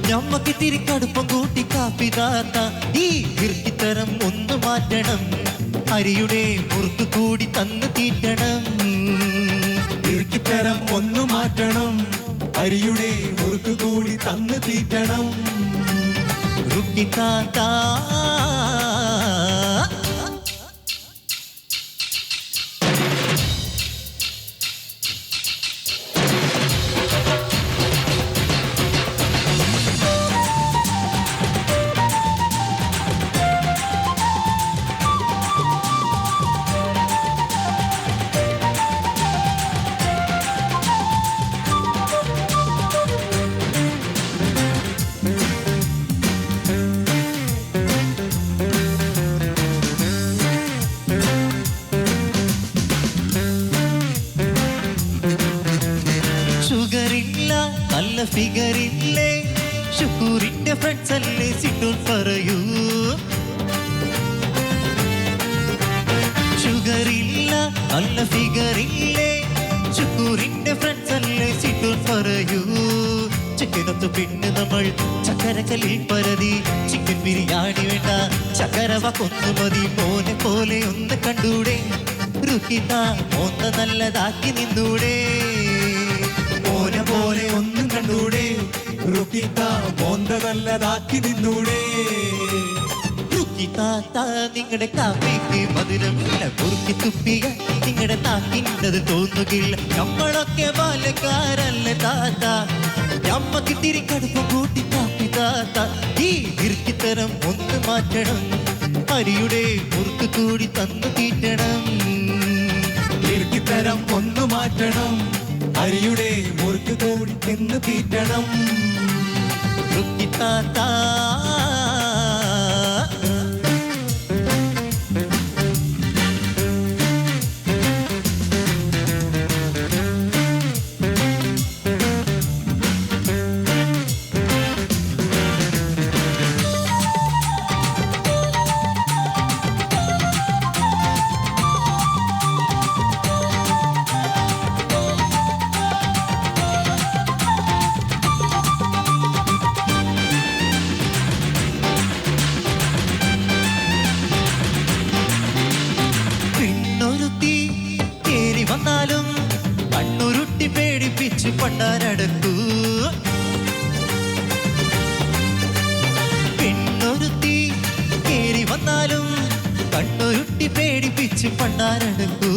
ഞമ്മക്ക് ഇത്തിരി കടുപ്പം കൂട്ടി കാപ്പി താത്ത. ഈ ഇറുക്കിത്തരം ഒന്ന് മാറ്റണം, അരിയുടെ മുറുക്ക് കൂടി തന്നു തീറ്റണം. ഇറുക്കിത്തരം ഒന്ന് മാറ്റണം, അരിയുടെ മുറുക്ക് കൂടി തന്നു തീറ്റണം. റുക്കിത്താത്ത നല്ല ഫിഗറില്ലേ, ഷുക്കൂറിന്റെ ഫ്രണ്ട്സ് അല്ലേ സിറ്റോൺ പറയൂ. ഷുഗറില്ല നല്ല ഫിഗറില്ലേ, ഷുക്കൂറിന്റെ ഫ്രണ്ട്സ് അല്ലേ സിറ്റോൺ പറയൂ. ചിക്കനൊത്ത് പിന്നെ നമ്മൾ ചക്കരക്കല്ലിൽ പരതി, ചിക്കൻ ബിരിയാണി വേണ്ട ചക്കരവ കൊന്നു മതി. മോനെ പോലെ ഒന്ന് കണ്ടൂടെ, റുക്കിത്ത മോന്ത നല്ലതാക്കി നിന്നൂടെ. മോനെ പോലെ ഒന്നും കണ്ടൂടെ, റുക്കിത്ത മോന്ത നല്ലതാക്കി നിന്നൂടെ. റുക്കിത്താത്ത നിങ്ങളുടെ കാപ്പിക്ക് മധുരമില്ല, കുറുക്കി തുപ്പിയ നിങ്ങളുടെ നാക്കിന്നത് തോന്നുകില്ല. നമ്മളൊക്കെ ബാല്യക്കാരല്ലേ താത്ത, ഞമ്മക്ക് തിരി കടുപ്പ് കൂട്ടി കാപ്പി താത്ത. ഈ ഇറുക്കിത്തരം ഒന്ന് മാറ്റണം, അരിയുടെ മുറുക്ക് കൂടി തന്നു തീറ്റണം. ഇറുക്കിത്തരം ഒന്ന് മാറ്റണം, അരിയുടെ മുറുക്ക് കൂടി തിന്ന് തീറ്റണം. റുക്കിത്താത്ത പണ്ടാരടക്കൂ പെണ്ണൊരുത്തി കേറി വന്നാലും കണ്ണൊരുട്ടി പേടിപ്പിച്ച് പണ്ടാരടക്കൂ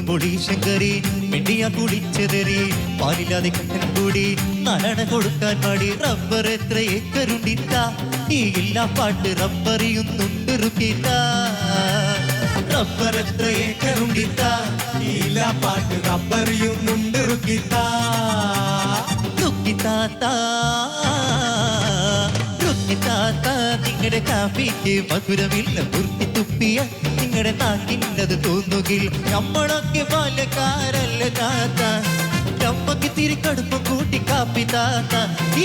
പൊടി ശങ്കരി മെണ്ടിയ കുടിച്ചതെറി പാലില്ലാതെ കട്ടൻ കൂടി നടന കൊടുക്കാൻ പാടി റബ്ബർ എത്ര ഏക്കറുണ്ടിത്ത ഈ ഇല്ലാ പാട്ട് റബ്ബറിയുന്നുണ്ട് റുക്കിത്ത റബ്ബർ എത്ര ഏക്കറുണ്ടിത്ത ഈല പാട്ട് റബ്ബറിയുന്നുണ്ട് റുക്കിത്ത റുക്കിത്താത്ത റുക്കിത്താത്ത നിങ്ങളുടെ കാപ്പിക്ക് മധുരമില്ല മുറുക്കി തുപ്പിയ നിങ്ങളുടെ നാക്കിൻ്റെത് തോന്നുകിൽ നമ്മളൊക്കെ ബാല്യക്കാരല്ല താത്ത നമ്മക്ക് തിരിക്കടുപ്പം കൂട്ടി കാപ്പി താത്ത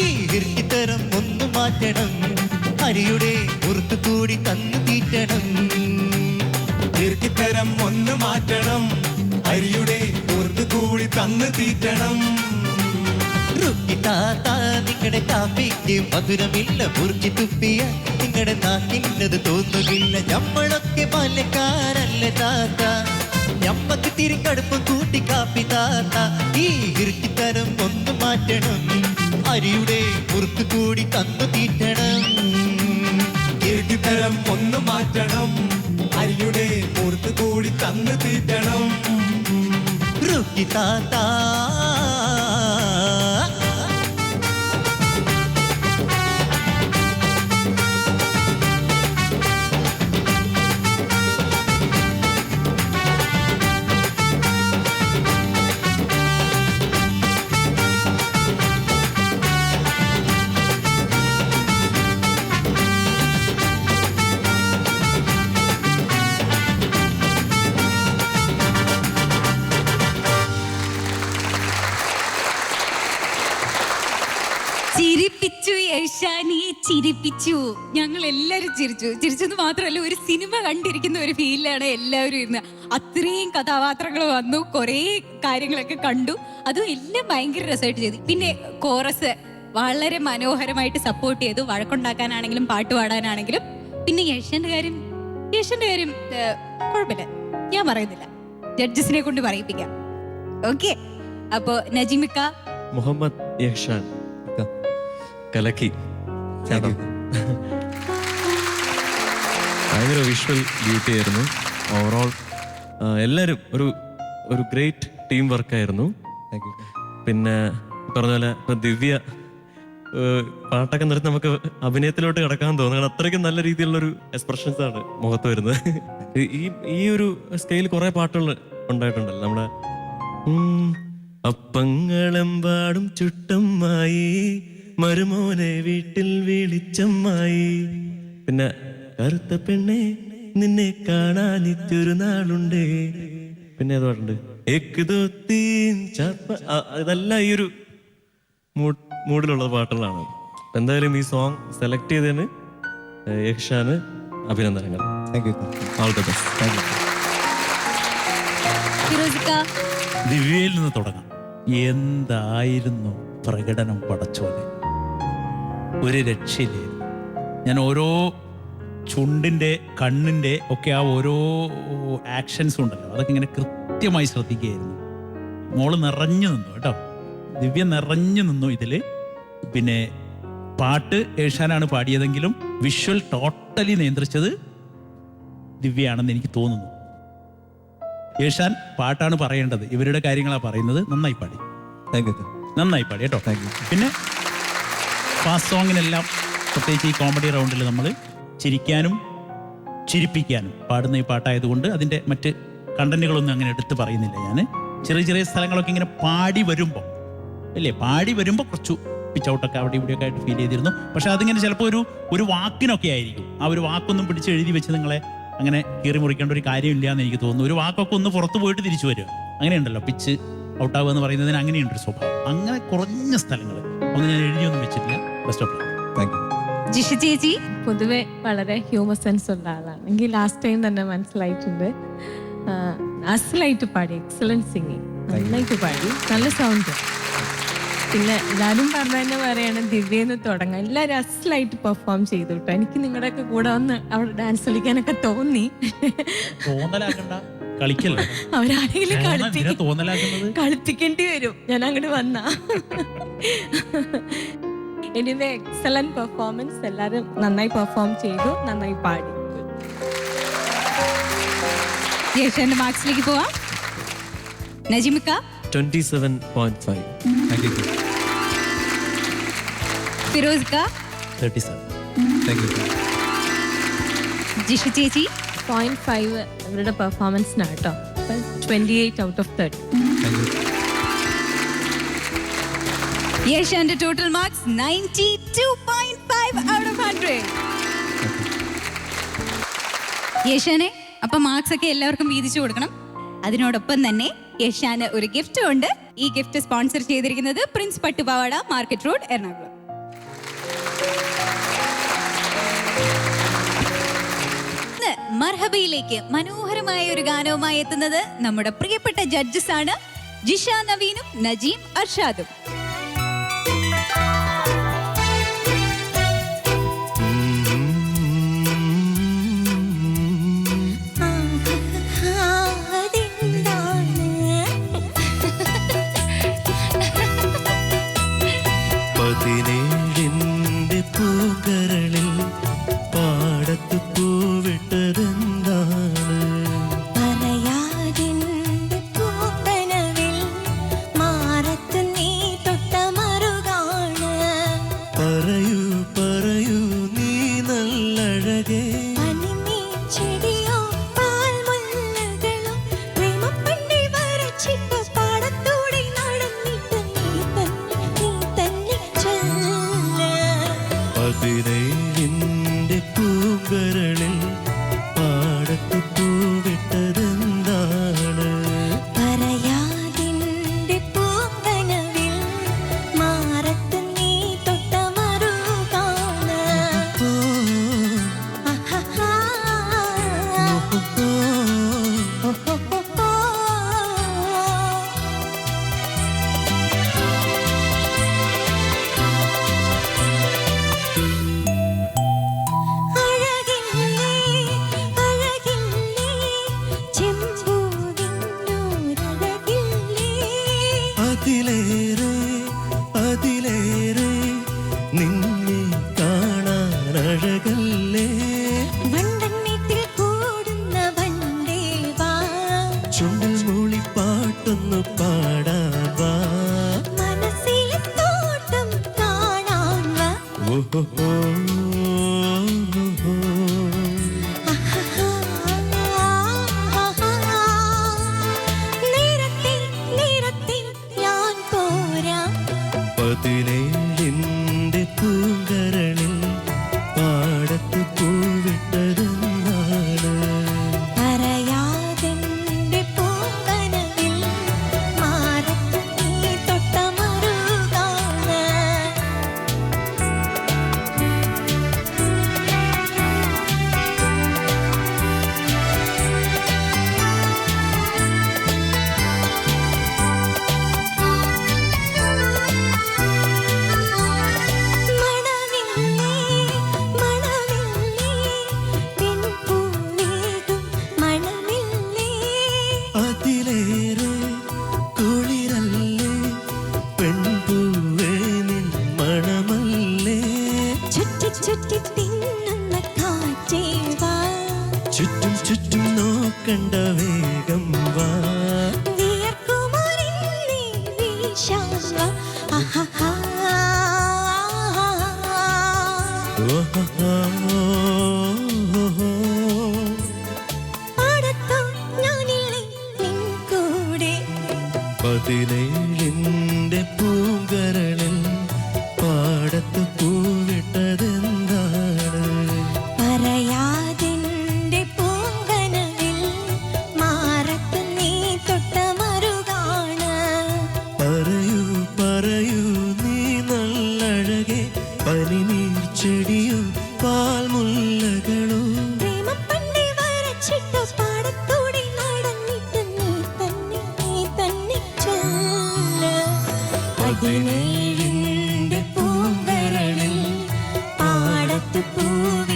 ഈ ഇറുക്കിത്തരം ഒന്ന് മാറ്റണം അരിയുടെ മുറുക്ക് കൂടി തന്നു തീറ്റണം ഇറുക്കിത്തരം ഒന്ന് മാറ്റണം അരിയുടെ പുറത്ത് കൂടി തന്ന് തീറ്റണം റുക്കിത്താത്ത നിങ്ങളുടെ കാപ്പിക്ക് മധുരമില്ല മുറുക്കി തുപ്പിയ നിങ്ങളുടെ നാക്കിൻ്റെത് തോന്നുകില്ല നമ്മളൊക്കെ ബാല്യക്കാരല്ല താത്ത നമ്മക്ക് തിരിക്കടുപ്പം കൂട്ടി കാപ്പി താത്ത ഈ ഇറുക്കിത്തരം ഒന്ന് മാറ്റണം അരിയുടെ മുറുക്ക് കൂടി തന്നു തീറ്റണം ഇറുക്കിത്തരം ഒന്ന് മാറ്റണം അരിയുടെ പുറത്ത് കൂടി തന്ന് തീറ്റണം റുക്കിത്താത്ത ചിരിപ്പിച്ചു യശാനി, ചിരിപ്പിച്ചു. ഞങ്ങൾ എല്ലാവരും ചിരിച്ചെന്ന് മാത്രമല്ല, ഒരു സിനിമ കണ്ടിരിക്കുന്ന ഒരു ഫീലിലാണ് എല്ലാവരും ഇരുന്ന്. അത്രയും കഥാപാത്രങ്ങൾ വന്നു, കുറേ കാര്യങ്ങളൊക്കെ കണ്ടു, അതും എല്ലാം ഭയങ്കര രസമായിട്ട് ചെയ്തു. പിന്നെ കോറസ് വളരെ മനോഹരമായിട്ട് സപ്പോർട്ട് ചെയ്തു, വഴക്കുണ്ടാക്കാനാണെങ്കിലും പാട്ട് പാടാനാണെങ്കിലും. പിന്നെ യശന്റെ കാര്യം കുഴപ്പമില്ല, ഞാൻ പറയുന്നില്ല, ജഡ്ജസിനെ കൊണ്ട് പറയിപ്പിക്കാം. ഓക്കെ, അപ്പോ നജിമിക്ക. മുഹമ്മദ് യഹ്ഷാൻ കലക്കി. ഭയങ്കര വിഷ്വൽ ബ്യൂട്ടി ആയിരുന്നു. ഓവറോൾ എല്ലാവരും ഒരു ഗ്രേറ്റ് ടീം വർക്കായിരുന്നു. പിന്നെ പറഞ്ഞ പോലെ ഇപ്പൊ ദിവ്യ പാട്ടൊക്കെ നിർത്തി നമുക്ക് അഭിനയത്തിലോട്ട് കിടക്കാൻ തോന്നുന്നു. അത്രയ്ക്കും നല്ല രീതിയിലുള്ളൊരു എക്സ്പ്രഷൻസ് ആണ് മുഖത്ത് വരുന്നത്. ഈ ഒരു സ്കെയിൽ കുറെ പാട്ടുകൾ ഉണ്ടായിട്ടുണ്ടല്ലോ. നമ്മുടെ അപ്പങ്ങളെമ്പാടും ചുട്ടമ്മായി, മരുമോനെ വീട്ടിൽ വിളിച്ചമ്മായി, പിന്നെ കറുത്ത പെണ്ണെ നിന്നെ കാണാനിത്തൊരു നാളുണ്ട്, പിന്നെ ഏതുപാട്ടുണ്ട്, ഇതെല്ലാം ഈ ഒരു മൂഡിലുള്ള പാട്ടുകളാണ്. എന്തായാലും ഈ സോങ് സെലക്ട് ചെയ്തതിന് യഹ്ഷാന് അഭിനന്ദനങ്ങൾ. All the best. ദിവ്യയിൽ നിന്ന് തുടങ്ങാം. എന്തായിരുന്നു പ്രകടനം പടച്ചോനെ, ഒരു രക്ഷയില്ലായിരുന്നു. ഞാൻ ഓരോ ചുണ്ടിൻ്റെ കണ്ണിൻ്റെ ഒക്കെ ആ ഓരോ ആക്ഷൻസും ഉണ്ടല്ലോ, അതൊക്കെ ഇങ്ങനെ കൃത്യമായി ശ്രദ്ധിക്കുകയായിരുന്നു. മോള് നിറഞ്ഞു നിന്നു കേട്ടോ, ദിവ്യ നിറഞ്ഞു നിന്നു ഇതിൽ. പിന്നെ പാട്ട് ഏഷ്യാനാണ് പാടിയതെങ്കിലും വിഷ്വൽ ടോട്ടലി നിയന്ത്രിച്ചത് ദിവ്യയാണെന്ന് എനിക്ക് തോന്നുന്നു. ഏഷ്യാൻ പാട്ടാണ് പറയേണ്ടത്, ഇവരുടെ കാര്യങ്ങളാണ് പറയുന്നത്. നന്നായി പാടി, നന്നായി പാടി കേട്ടോ. പിന്നെ ഫാസ്റ്റ് സോങ്ങിനെല്ലാം, പ്രത്യേകിച്ച് ഈ കോമഡി റൗണ്ടിൽ നമ്മൾ ചിരിക്കാനും ചിരിപ്പിക്കാനും പാടുന്ന ഈ പാട്ടായതുകൊണ്ട് അതിൻ്റെ മറ്റ് കണ്ടന്റുകളൊന്നും അങ്ങനെ എടുത്ത് പറയുന്നില്ല ഞാൻ. ചെറിയ ചെറിയ സ്ഥലങ്ങളൊക്കെ ഇങ്ങനെ പാടി വരുമ്പോൾ കുറച്ചു പിച്ചൗട്ടൊക്കെ അവിടെ ഇവിടെയൊക്കെ ആയിട്ട് ഫീൽ ചെയ്തിരുന്നു. പക്ഷെ അതിങ്ങനെ ചിലപ്പോൾ ഒരു വാക്കിനൊക്കെ ആയിരിക്കും. ആ ഒരു വാക്കൊന്നും പിടിച്ച് എഴുതി വെച്ച് നിങ്ങളെ അങ്ങനെ കീറി മുറിക്കേണ്ട ഒരു കാര്യമില്ല എന്ന് എനിക്ക് തോന്നുന്നു. ഒരു വാക്കൊക്കെ ഒന്ന് പുറത്ത് പോയിട്ട് തിരിച്ചു വരിക, അങ്ങനെയുണ്ടല്ലോ. പിച്ച് ഔട്ടാവുക എന്ന് പറയുന്നതിന് അങ്ങനെയുണ്ടൊരു സ്വഭാവം. അങ്ങനെ കുറഞ്ഞ സ്ഥലങ്ങൾ ഒന്നും ഞാൻ എഴുതിയൊന്നും വെച്ചിട്ടില്ല. Best of luck. Thank you. Jisha ചേച്ചി പൊതുവെ വളരെ ഹ്യൂമർ സെൻസ് ഉള്ള ആളാണ്. എനിക്ക് ലാസ്റ്റ് ടൈം തന്നെ മനസ്സിലായിട്ടുണ്ട്. അസലായിട്ട് പാടി, എക്സലന്റ് സിംഗിങ്, നന്നായിട്ട് പാടി, നല്ല സൗണ്ട്. പിന്നെ എല്ലാവരും പറഞ്ഞ തന്നെ പറയാണ് ദിവ്യെന്ന് തുടങ്ങാം. എല്ലാവരും അസലായിട്ട് പെർഫോം ചെയ്തു കേട്ടോ. എനിക്ക് നിങ്ങളുടെയൊക്കെ കൂടെ ഒന്ന് അവിടെ ഡാൻസ് കളിക്കാനൊക്കെ തോന്നി. കളിക്കല്ലോ. അവരാണെങ്കിലും എന്തിനാ തോന്നലാക്കുന്നത്? കളിപ്പിക്കേണ്ടി വരും ഞാൻ അങ്ങോട്ട് വന്ന. Anyway excellent performance. എല്ലാവരും നന്നായി പെർഫോം ചെയ്തു, നന്നായി പാടി. യേശാന്റെ മാർക്സിലേക്ക് പോവാം. നജിമിക്ക 27.5. ഫിറോസ്ക 37. ജിഷ ചേച്ചി 0.5 അവരുടെ പെർഫോമൻസിനാണ് കേട്ടോ. 28 out of 30. യേശാന്റെ ടോട്ടൽ മാർക്സ് 92.5 out of 100. യേശാനെ അപ്പൊ മാർക്സ് ഒക്കെ എല്ലാവർക്കും വീതിച്ചു കൊടുക്കണം. അതിനോടൊപ്പം തന്നെ യേശാന് ഒരു ഗിഫ്റ്റ് ഉണ്ട്. ഈ ഗിഫ്റ്റ് സ്പോൺസർ ചെയ്തിരിക്കുന്നത് പ്രിൻസ് പട്ടുപാവാട, മാർക്കറ്റ് റോഡ്, എറണാകുളം. മർഹബയിലേക്ക് മനോഹരമായ ഒരു ഗാനവുമായി എത്തുന്നത് നമ്മുടെ പ്രിയപ്പെട്ട ജഡ്ജസ് ആണ് ജിഷ നവീനും നജീം അർഷാദും. പതിനേഴിന്റെ പൂക്കരളിൽ പാടത്ത് പൂവിട്ടതെന്താണ്? പറയാതിന്റെ പൂവനവിൽ മാറത്ത് നീ തൊട്ട മറുകാണ്. പറയൂ പറയൂ നീ നല്ലഴകേ. ചെടിയോ പാൽമുല്ലകളോ പ്രേമപ്പണ്ടി വരച്ചിട്ട പാടത്തൂടെ നടന്നിട്ട് നീ തന്നെ ചൊല്ല. പതിനേഴിന്റെ പൂക്കരളിൽ പാടത്ത് പൂവിട്ടതെന്താണ്? പറയാതിന്റെ പൂവനവിൽ മാറത്ത് നീ തൊട്ട മറുകാണ്. ആഹാഹാ. അഴകില്ലേ അഴകില്ലേ ചെമ്പൂതിന്നൂരഴകില്ലേ. അതിലേറെ അതിലേറെ നിന്നെ കാണാൻ അഴകല്ലേ. വണ്ടൻമേട്ടിൽ കൂടുന്ന വണ്ടേവാ. ചുണ്ടിൽ മൂളിപ്പാട്ടൊന്നു പാടാവാ. മനസ്സിലെ തോട്ടം കാണാൻ വാ. ഓഹോ നേരത്തെ നേരത്തെ ഞാൻ പോരാ. പതിനേഴിന്റെ പൂങ്കരളിൽ പാടത്ത് പൂവിട്ടതെന്താണ്? പറയാതിന്റെ പൂവനവിൽ മാറത്ത് നീ തൊട്ട മറുകാണ്. മണമില്ലേ മണമില്ലേ പെൺപൂവേകും മണമില്ലേ. അതിലേറെ കുളിരല്ലേ പെൺപൂവേ നിൻ മണമല്ലേ. ചുറ്റി ചുറ്റി തിന്നുന്ന കാറ്റേവാ. ചുറ്റും ചുറ്റും നോക്കണ്ട വേഗം വാ. വിയർക്കുമൊരില്ലേ വീശാൻ വാ. ആഹാഹാ. ഓഹോ പാടത്തോ ഞാനില്ലേ നിൻ കൂടെ. പതിനേഴിന്റെ പൂങ്കരളിൽ പാടത്ത് പൂവിട്ടതെന്താണ്? പറയാതിന്റെ പൂങ്കനവിൽ മാറത്ത് നീ തൊട്ട മറുകാണ്. പറയൂ പറയൂ നീ നല്ലഴകേ. പനിനീർ ചെടിയോ പാൽമുല്ലകളോ. പ്രേമപ്പണ്ടി വരച്ചിട്ട പാടത്തൂടെ നടന്നിട്ട് നീ തന്നെ ചൊല്ല. പതിനേഴിന്റെ പൂങ്കരളിൽ പാടത്ത് പൂവി